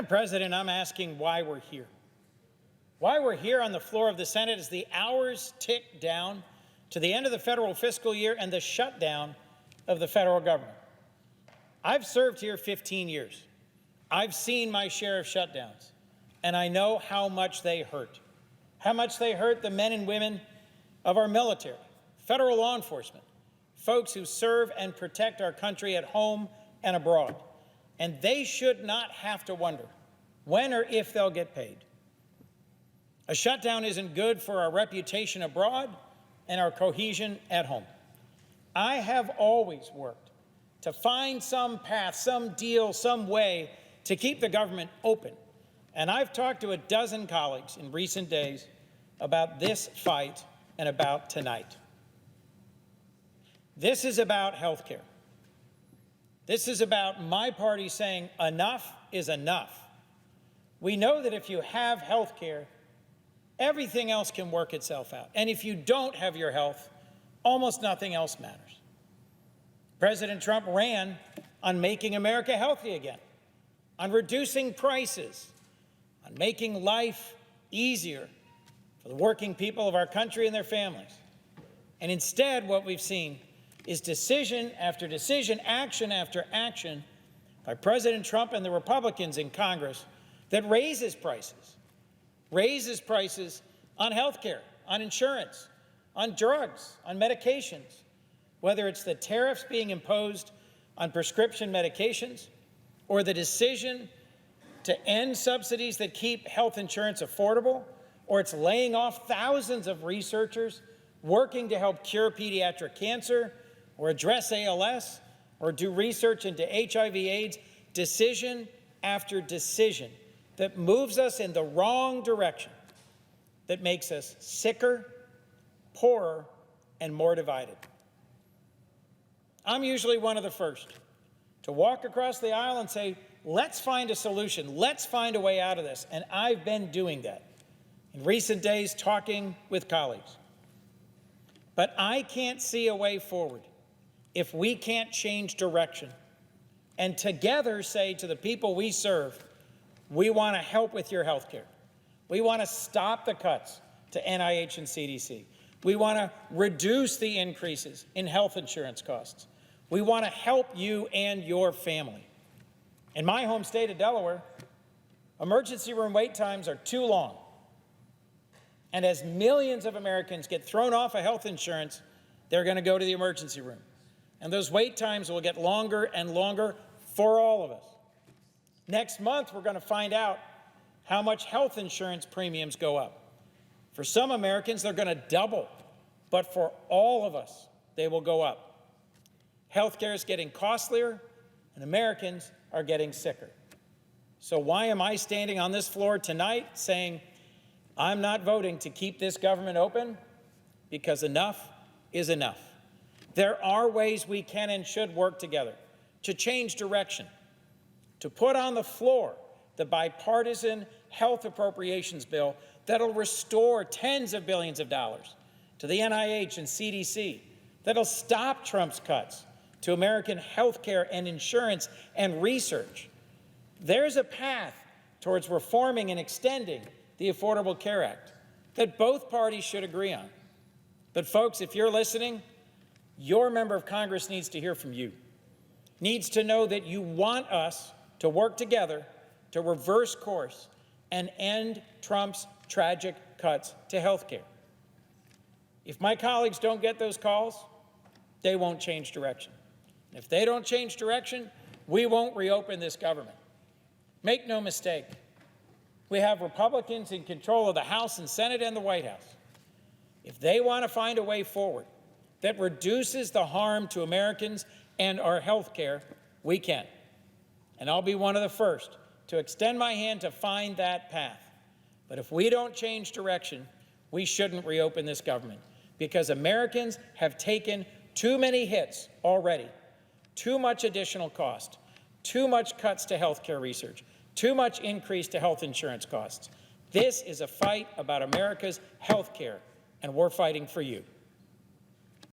Madam President, I'm asking why we're here. Why we're here on the floor of the Senate as the hours tick down to the end of the federal fiscal year and the shutdown of the federal government. I've served here 15 years. I've seen my share of shutdowns, and I know how much they hurt. How much they hurt the men and women of our military, federal law enforcement, folks who serve and protect our country at home and abroad. And they should not have to wonder when or if they'll get paid. A shutdown isn't good for our reputation abroad and our cohesion at home. I have always worked to find some path, some deal, some way to keep the government open. And I've talked to a dozen colleagues in recent days about this fight and about tonight. This is about health care. This is about my party saying enough is enough. We know that if you have health care, everything else can work itself out. And if you don't have your health, almost nothing else matters. President Trump ran on making America healthy again, on reducing prices, on making life easier for the working people of our country and their families. And instead, what we've seen is decision after decision, action after action by President Trump and the Republicans in Congress that raises prices on health care, on insurance, on drugs, on medications, whether it's the tariffs being imposed on prescription medications or the decision to end subsidies that keep health insurance affordable, or it's laying off thousands of researchers working to help cure pediatric cancer or address ALS or do research into HIV/AIDS, decision after decision that moves us in the wrong direction, that makes us sicker, poorer, and more divided. I'm usually one of the first to walk across the aisle and say, let's find a solution, let's find a way out of this, and I've been doing that in recent days, talking with colleagues. But I can't see a way forward if we can't change direction and together say to the people we serve, we want to help with your health care. We want to stop the cuts to NIH and CDC. We want to reduce the increases in health insurance costs. We want to help you and your family. In my home state of Delaware, emergency room wait times are too long. And as millions of Americans get thrown off of health insurance, they're going to go to the emergency room. And those wait times will get longer and longer for all of us. Next month, we're going to find out how much health insurance premiums go up. For some Americans, they're going to double, but for all of us, they will go up. Health care is getting costlier, and Americans are getting sicker. So why am I standing on this floor tonight saying I'm not voting to keep this government open? Because enough is enough. There are ways we can and should work together to change direction, to put on the floor the bipartisan health appropriations bill that'll restore tens of billions of dollars to the NIH and CDC, that'll stop Trump's cuts to American health care and insurance and research. There's a path towards reforming and extending the Affordable Care Act that both parties should agree on. But folks, if you're listening, your member of Congress needs to hear from you, needs to know that you want us to work together to reverse course and end Trump's tragic cuts to health care. If my colleagues don't get those calls, they won't change direction. If they don't change direction, we won't reopen this government. Make no mistake, we have Republicans in control of the House and Senate and the White House. If they want to find a way forward that reduces the harm to Americans and our health care, we can. And I'll be one of the first to extend my hand to find that path. But if we don't change direction, we shouldn't reopen this government, because Americans have taken too many hits already, too much additional cost, too much cuts to health care research, too much increase to health insurance costs. This is a fight about America's health care, and we're fighting for you.